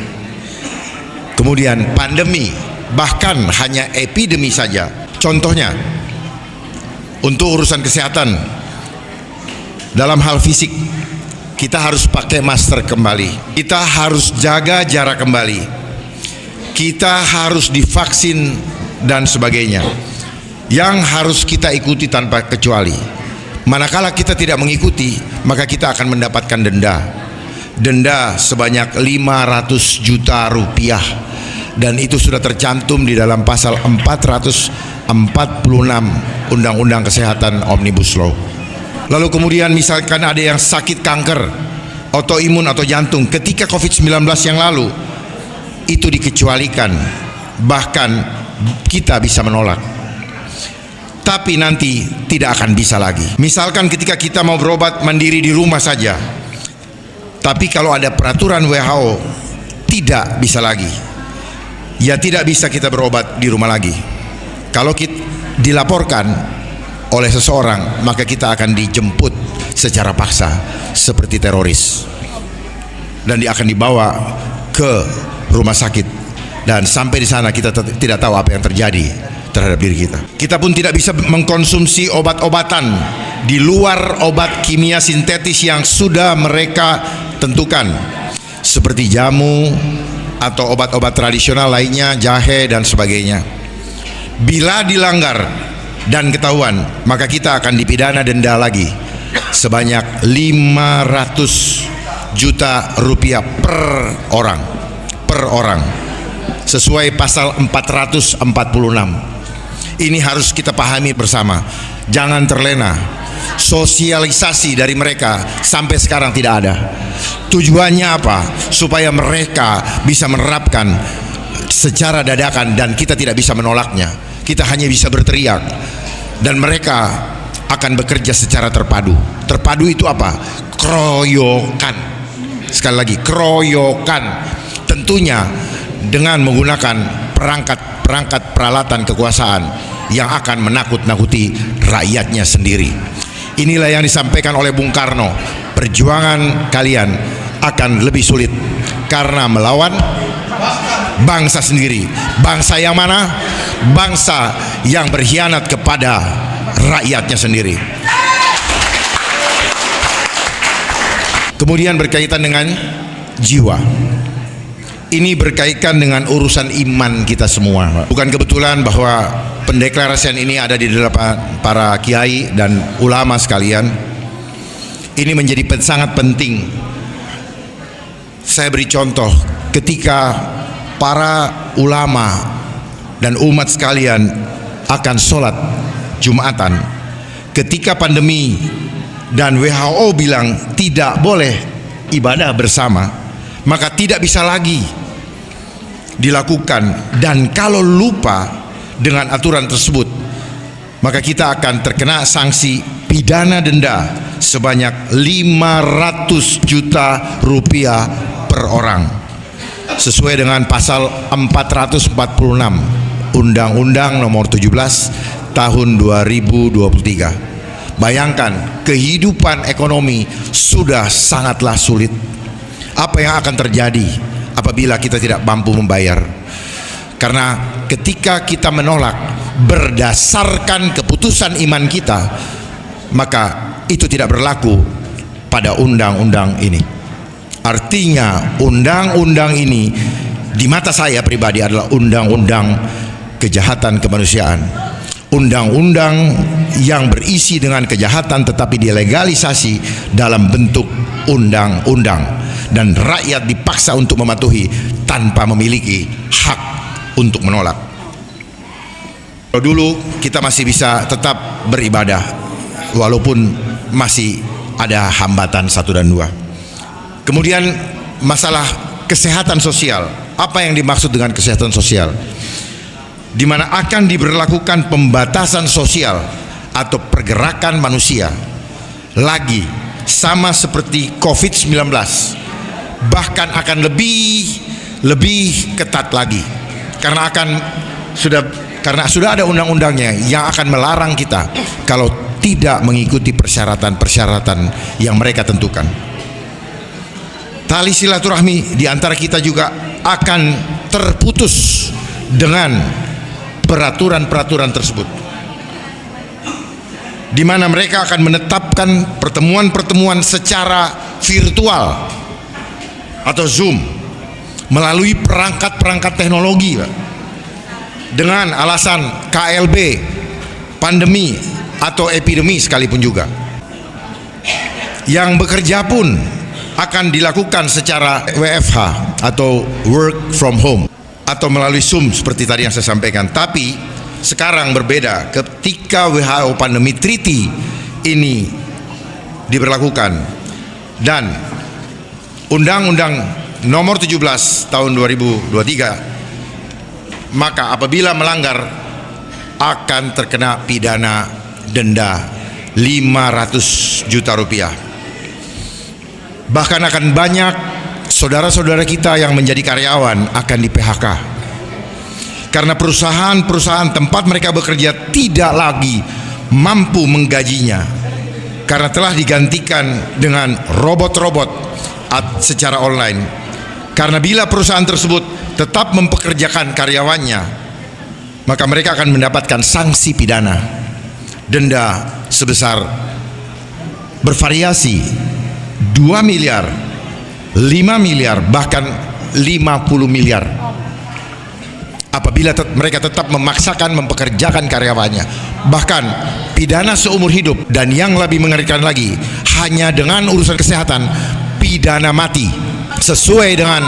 kemudian pandemi, bahkan hanya epidemi saja, contohnya untuk urusan kesehatan dalam hal fisik, kita harus pakai masker kembali, kita harus jaga jarak kembali, kita harus divaksin dan sebagainya, yang harus kita ikuti tanpa kecuali. Manakala kita tidak mengikuti, maka kita akan mendapatkan denda sebanyak 500 juta rupiah, dan itu sudah tercantum di dalam pasal 446 Undang-Undang Kesehatan Omnibus Law. Lalu kemudian misalkan ada yang sakit kanker, autoimun atau jantung ketika COVID-19 yang lalu, itu dikecualikan bahkan kita bisa menolak. Tapi nanti tidak akan bisa lagi. Misalkan ketika kita mau berobat mandiri di rumah saja, tapi kalau ada peraturan WHO, tidak bisa lagi. Ya tidak bisa kita berobat di rumah lagi. Kalau kita dilaporkan oleh seseorang, maka kita akan dijemput secara paksa seperti teroris. Dan dia akan dibawa ke rumah sakit. Dan sampai di sana kita tidak tahu apa yang terjadi terhadap diri kita. Kita pun tidak bisa mengkonsumsi obat-obatan di luar obat kimia sintetis yang sudah mereka tentukan, seperti jamu atau obat-obat tradisional lainnya, jahe dan sebagainya. Bila dilanggar dan ketahuan, maka kita akan dipidana denda lagi sebanyak 500 juta rupiah per orang, sesuai pasal 446. Ini harus kita pahami bersama. Jangan terlena. Sosialisasi dari mereka sampai sekarang tidak ada. Tujuannya apa? Supaya mereka bisa menerapkan secara dadakan dan kita tidak bisa menolaknya. Kita hanya bisa berteriak dan mereka akan bekerja secara terpadu. Terpadu itu apa? Keroyokan. Sekali lagi, keroyokan. Tentunya dengan menggunakan perangkat peralatan kekuasaan yang akan menakut-nakuti rakyatnya sendiri. Inilah yang disampaikan oleh Bung Karno. Perjuangan kalian akan lebih sulit karena melawan bangsa sendiri. Bangsa yang mana? Bangsa yang berkhianat kepada rakyatnya sendiri. Kemudian berkaitan dengan jiwa. Ini berkaitan dengan urusan iman kita semua. Bukan kebetulan bahwa pendeklarasian ini ada di depan para kiai dan ulama sekalian. Ini menjadi sangat penting. Saya beri contoh, ketika para ulama dan umat sekalian akan sholat Jumatan, ketika pandemi dan WHO bilang tidak boleh ibadah bersama, maka tidak bisa lagi dilakukan. Dan kalau lupa dengan aturan tersebut, maka kita akan terkena sanksi pidana denda sebanyak 500 juta rupiah per orang, sesuai dengan pasal 446 Undang-Undang Nomor 17 Tahun 2023. Bayangkan, kehidupan ekonomi sudah sangatlah sulit. Apa yang akan terjadi apabila kita tidak mampu membayar? Karena ketika kita menolak berdasarkan keputusan iman kita, maka itu tidak berlaku pada undang-undang ini. Artinya undang-undang ini di mata saya pribadi adalah undang-undang kejahatan kemanusiaan. Undang-undang yang berisi dengan kejahatan tetapi dilegalisasi dalam bentuk undang-undang, dan rakyat dipaksa untuk mematuhi tanpa memiliki hak untuk menolak. Kalau dulu kita masih bisa tetap beribadah walaupun masih ada hambatan 1 dan 2. Kemudian masalah kesehatan sosial. Apa yang dimaksud dengan kesehatan sosial? Di mana akan diberlakukan pembatasan sosial atau pergerakan manusia lagi sama seperti COVID-19, bahkan akan lebih ketat lagi karena sudah ada undang-undangnya yang akan melarang kita kalau tidak mengikuti persyaratan-persyaratan yang mereka tentukan. Tali silaturahmi di antara kita juga akan terputus dengan peraturan-peraturan tersebut, di mana mereka akan menetapkan pertemuan-pertemuan secara virtual atau Zoom melalui perangkat-perangkat teknologi, Pak, dengan alasan KLB, pandemi atau epidemi sekalipun juga. Yang bekerja pun akan dilakukan secara WFH atau work from home atau melalui Zoom seperti tadi yang saya sampaikan. Tapi sekarang berbeda, ketika WHO Pandemic Treaty ini diberlakukan dan Undang-Undang Nomor 17 Tahun 2023 maka apabila melanggar akan terkena pidana denda 500 juta rupiah. Bahkan akan banyak saudara-saudara kita yang menjadi karyawan akan di PHK karena perusahaan-perusahaan tempat mereka bekerja tidak lagi mampu menggajinya karena telah digantikan dengan robot-robot secara online. Karena bila perusahaan tersebut tetap mempekerjakan karyawannya, maka mereka akan mendapatkan sanksi pidana denda sebesar bervariasi 2 miliar, 5 miliar, bahkan 50 miliar apabila mereka tetap memaksakan mempekerjakan karyawannya. Bahkan pidana seumur hidup, dan yang lebih mengerikan lagi, hanya dengan urusan kesehatan pidana mati sesuai dengan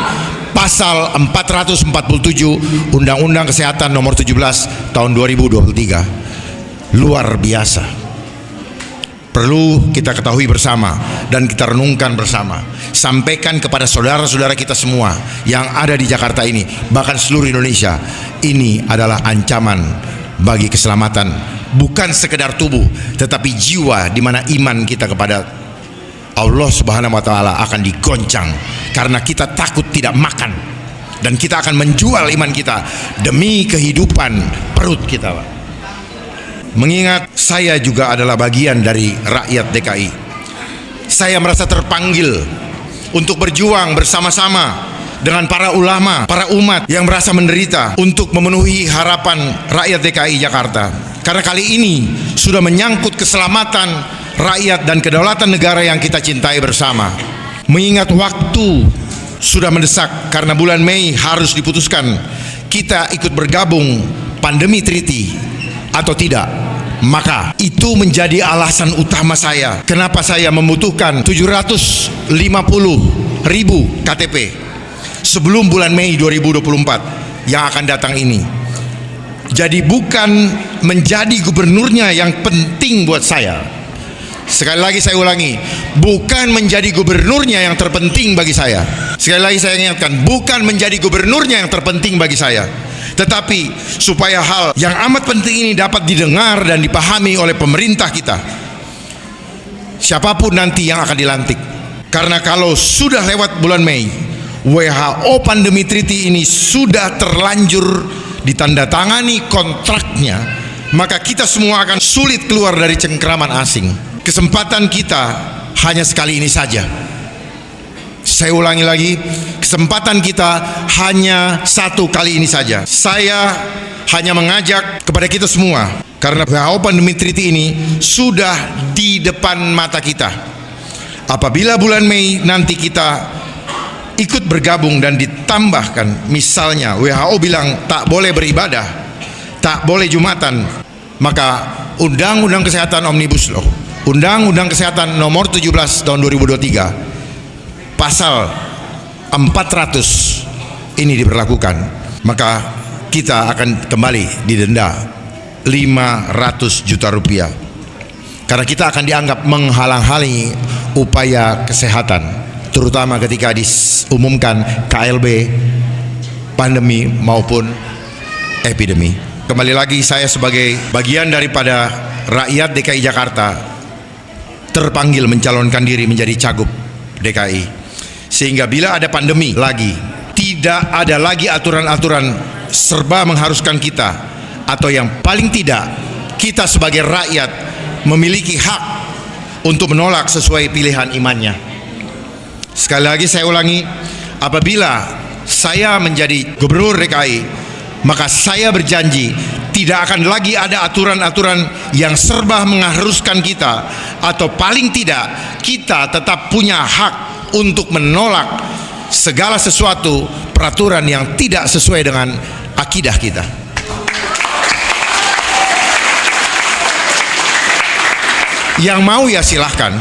pasal 447 Undang-Undang Kesehatan nomor 17 tahun 2023. Luar biasa. Perlu kita ketahui bersama dan kita renungkan bersama. Sampaikan kepada saudara-saudara kita semua yang ada di Jakarta ini, bahkan seluruh Indonesia, ini adalah ancaman bagi keselamatan bukan sekedar tubuh tetapi jiwa, di mana iman kita kepada Allah Subhanahu wa taala akan digoncang karena kita takut tidak makan, dan kita akan menjual iman kita demi kehidupan perut kita, Pak. Mengingat saya juga adalah bagian dari rakyat DKI, saya merasa terpanggil untuk berjuang bersama-sama dengan para ulama, para umat yang merasa menderita untuk memenuhi harapan rakyat DKI Jakarta. Karena kali ini sudah menyangkut keselamatan rakyat dan kedaulatan negara yang kita cintai bersama. Mengingat waktu sudah mendesak karena bulan Mei harus diputuskan kita ikut bergabung pandemi treaty atau tidak, maka itu menjadi alasan utama saya kenapa saya membutuhkan 750.000 KTP sebelum bulan Mei 2024 yang akan datang ini. Jadi bukan menjadi gubernurnya yang penting buat saya. Sekali lagi saya ulangi, bukan menjadi gubernurnya yang terpenting bagi saya. Sekali lagi saya ingatkan, bukan menjadi gubernurnya yang terpenting bagi saya, tetapi supaya hal yang amat penting ini dapat didengar dan dipahami oleh pemerintah kita, siapapun nanti yang akan dilantik. Karena kalau sudah lewat bulan Mei, WHO pandemi treaty ini sudah terlanjur ditandatangani kontraknya, maka kita semua akan sulit keluar dari cengkraman asing. Kesempatan kita hanya sekali ini saja. Saya ulangi lagi, kesempatan kita hanya satu kali ini saja. Saya hanya mengajak kepada kita semua, karena WHO pandemi treaty ini sudah di depan mata kita. Apabila bulan Mei nanti kita ikut bergabung dan ditambahkan, misalnya WHO bilang tak boleh beribadah, tak boleh Jumatan, maka Undang-Undang Kesehatan Omnibus Law, Undang-Undang Kesehatan nomor 17 tahun 2023 pasal 400 ini diberlakukan, maka kita akan kembali didenda 500 juta rupiah karena kita akan dianggap menghalang-halangi upaya kesehatan, terutama ketika diumumkan KLB pandemi maupun epidemi. Kembali lagi, saya sebagai bagian daripada rakyat DKI Jakarta terpanggil mencalonkan diri menjadi cagup DKI, sehingga bila ada pandemi lagi, tidak ada lagi aturan-aturan serba mengharuskan kita, atau yang paling tidak kita sebagai rakyat memiliki hak untuk menolak sesuai pilihan imannya. Sekali lagi saya ulangi, apabila saya menjadi gubernur DKI, maka saya berjanji tidak akan lagi ada aturan-aturan yang serba mengharuskan kita, atau paling tidak kita tetap punya hak untuk menolak segala sesuatu peraturan yang tidak sesuai dengan akidah kita. Yang mau ya silahkan,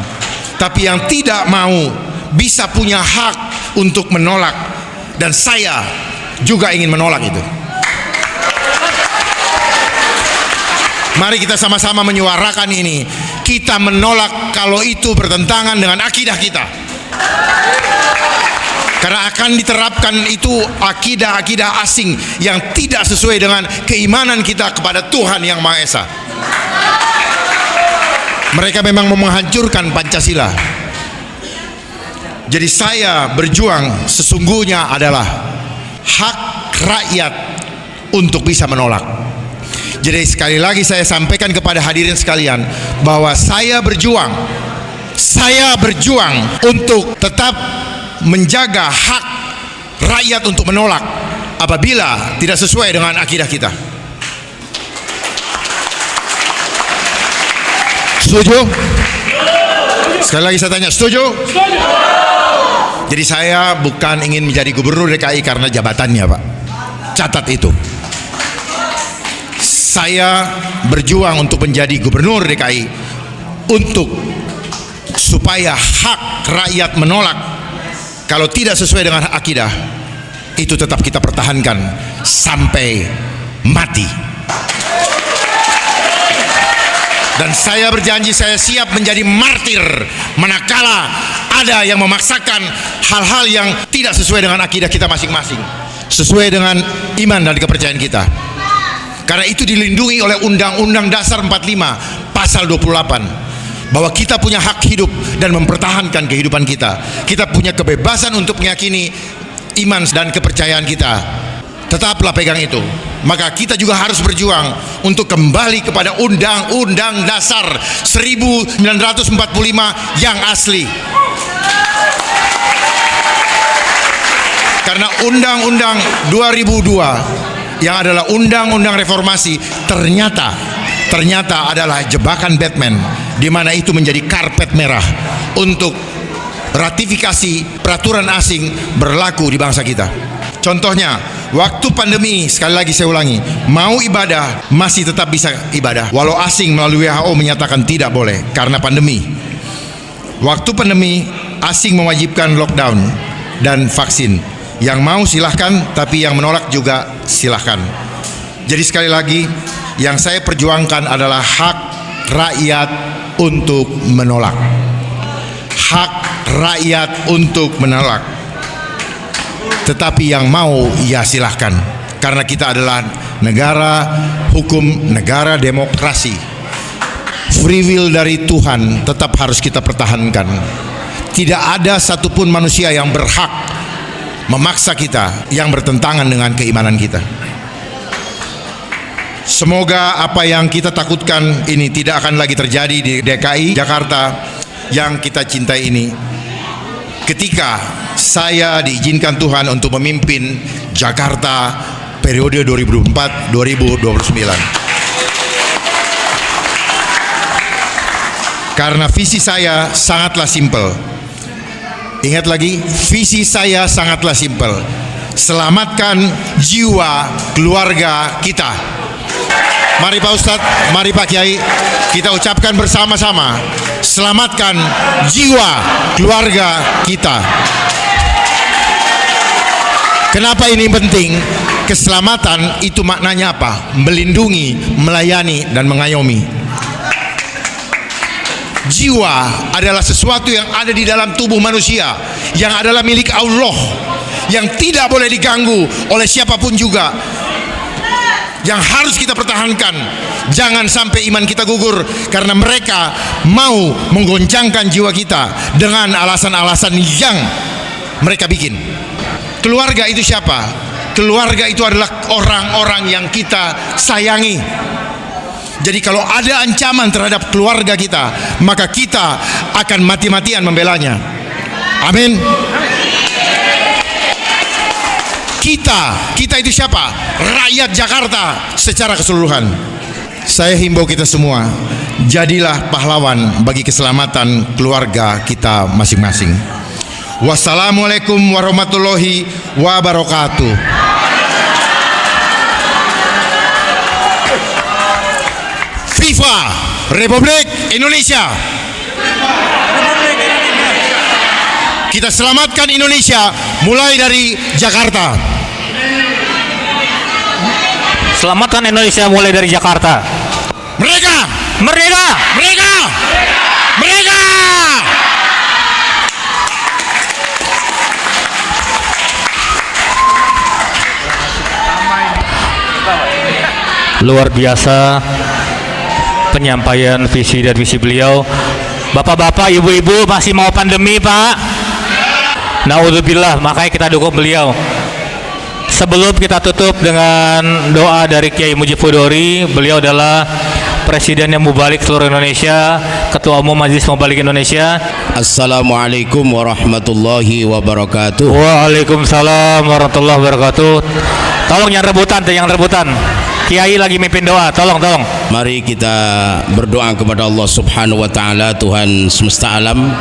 tapi yang tidak mau bisa punya hak untuk menolak, dan saya juga ingin menolak itu. Mari kita sama-sama menyuarakan ini. Kita menolak kalau itu bertentangan dengan akidah kita. Karena akan diterapkan itu akidah-akidah asing yang tidak sesuai dengan keimanan kita kepada Tuhan Yang Maha Esa. Mereka memang mau menghancurkan Pancasila. Jadi saya berjuang sesungguhnya adalah hak rakyat untuk bisa menolak. Jadi sekali lagi saya sampaikan kepada hadirin sekalian bahwa saya berjuang untuk tetap menjaga hak rakyat untuk menolak apabila tidak sesuai dengan akidah kita. Setuju? Sekali lagi saya tanya, setuju? Jadi saya bukan ingin menjadi gubernur DKI karena jabatannya, Pak. Catat itu. Saya berjuang untuk menjadi gubernur DKI untuk supaya hak rakyat menolak kalau tidak sesuai dengan akidah itu tetap kita pertahankan sampai mati. Dan saya berjanji saya siap menjadi martir manakala ada yang memaksakan hal-hal yang tidak sesuai dengan akidah kita masing-masing, sesuai dengan iman dan kepercayaan kita. Karena itu dilindungi oleh Undang-Undang Dasar 45 pasal 28 bahwa kita punya hak hidup dan mempertahankan kehidupan kita. Kita punya kebebasan untuk meyakini iman dan kepercayaan kita. Tetaplah pegang itu. Maka kita juga harus berjuang untuk kembali kepada Undang-Undang Dasar 1945 yang asli. Karena Undang-Undang 2002 yang adalah Undang-Undang Reformasi ternyata adalah jebakan Batman, di mana itu menjadi karpet merah untuk ratifikasi peraturan asing berlaku di bangsa kita. Contohnya, waktu pandemi, sekali lagi saya ulangi, mau ibadah masih tetap bisa ibadah, walau asing melalui WHO menyatakan tidak boleh karena pandemi. Waktu pandemi, asing mewajibkan lockdown dan vaksin. Yang mau silahkan, tapi yang menolak juga silahkan. Jadi sekali lagi, yang saya perjuangkan adalah hak rakyat untuk menolak. Hak rakyat untuk menolak. Tetapi yang mau, ya silahkan. Karena kita adalah negara hukum, negara demokrasi. Free will dari Tuhan tetap harus kita pertahankan. Tidak ada satupun manusia yang berhak memaksa kita yang bertentangan dengan keimanan kita. Semoga apa yang kita takutkan ini tidak akan lagi terjadi di DKI Jakarta yang kita cintai ini. Ketika saya diizinkan Tuhan untuk memimpin Jakarta periode 2004-2029. Karena visi saya sangatlah simpel. Ingat lagi, visi saya sangatlah simpel. Selamatkan jiwa keluarga kita. Mari Pak Ustadz, mari Pak Kiai, kita ucapkan bersama-sama, selamatkan jiwa keluarga kita. Kenapa ini penting? Keselamatan itu maknanya apa? Melindungi, melayani, dan mengayomi. Jiwa adalah sesuatu yang ada di dalam tubuh manusia, yang adalah milik Allah, yang tidak boleh diganggu oleh siapapun juga, yang harus kita pertahankan. Jangan sampai iman kita gugur karena mereka mau menggoncangkan jiwa kita dengan alasan-alasan yang mereka bikin. Keluarga itu siapa? Keluarga itu adalah orang-orang yang kita sayangi. Jadi kalau ada ancaman terhadap keluarga kita, maka kita akan mati-matian membelanya. Amin. Kita itu siapa? Rakyat Jakarta secara keseluruhan. Saya himbau kita semua, jadilah pahlawan bagi keselamatan keluarga kita masing-masing. Wassalamualaikum warahmatullahi wabarakatuh. FIFA Republik Indonesia. Kita selamatkan Indonesia mulai dari Jakarta. Selamatkan Indonesia mulai dari Jakarta. Merdeka! Merdeka! Merdeka! Merdeka! luar biasa penyampaian visi dan misi beliau. Bapak-bapak, ibu-ibu, masih mau pandemi, Pak? Naudzubillah, makanya kita dukung beliau. Sebelum kita tutup dengan doa dari Kiai Mujibudori, beliau adalah Presiden yang mubalik seluruh Indonesia, Ketua Umum Majelis Mubalik Indonesia. Assalamualaikum warahmatullahi wabarakatuh. Waalaikumsalam warahmatullahi wabarakatuh. Tolong yang rebutan, Kiai lagi mimpin doa, tolong. Mari kita berdoa kepada Allah Subhanahu wa taala, Tuhan semesta alam,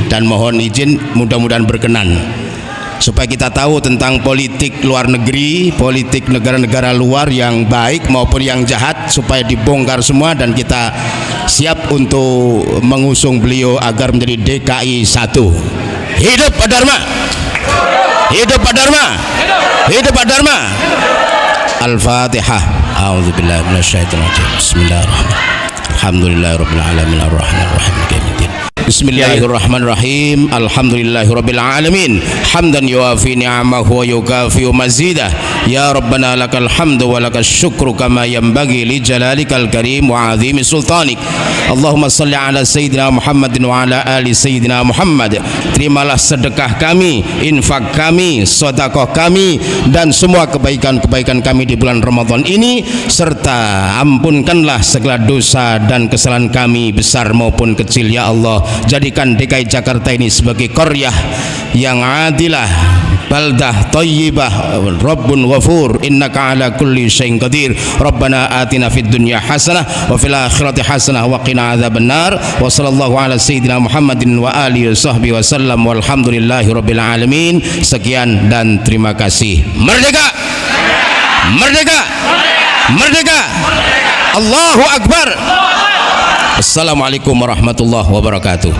dan mohon izin mudah-mudahan berkenan supaya kita tahu tentang politik luar negeri, politik negara-negara luar yang baik maupun yang jahat, supaya dibongkar semua dan kita siap untuk mengusung beliau agar menjadi DKI 1. Hidup Pak Dharma, hidup Pak Dharma, hidup Pak Dharma. Al-Fatihah. A'udzubillahi minasyaitonir rajim. Bismillahirrahmanirrahim. Alhamdulillahirabbil alamin arrahmanir rahim maliki yaumiddin. Bismillahirrahmanirrahim. Alhamdulillahirabbil alamin. Hamdan yuafi ni'amahu wa yukafi'u mazidah. Ya Rabbana lakal hamdu wa lakas syukru kama yanbaghi li jalalikal karim wa 'azimi sultanik. Allahumma salli ala sayyidina Muhammadin wa ala ali sayyidina Muhammad. Terimalah sedekah kami, infak kami, sedekah kami, dan semua kebaikan-kebaikan kami di bulan Ramadan ini, serta ampunkanlah segala dosa dan kesalahan kami besar maupun kecil ya Allah. Jadikan DKI Jakarta ini sebagai qaryah yang adilah, baldah thayyibah, Rabbun ghafur, innaka ala kulli syai'in qadir. Rabbana atina fid dunya hasanah wa fil akhirati hasanah wa qina adzabannar. Wa sallallahu ala sayyidina Muhammadin wa alihi washabbihi wasallam walhamdulillahi rabbil alamin. Sekian dan terima kasih. Merdeka! Merdeka! Merdeka! Allahu akbar. Assalamualaikum warahmatullahi wabarakatuh.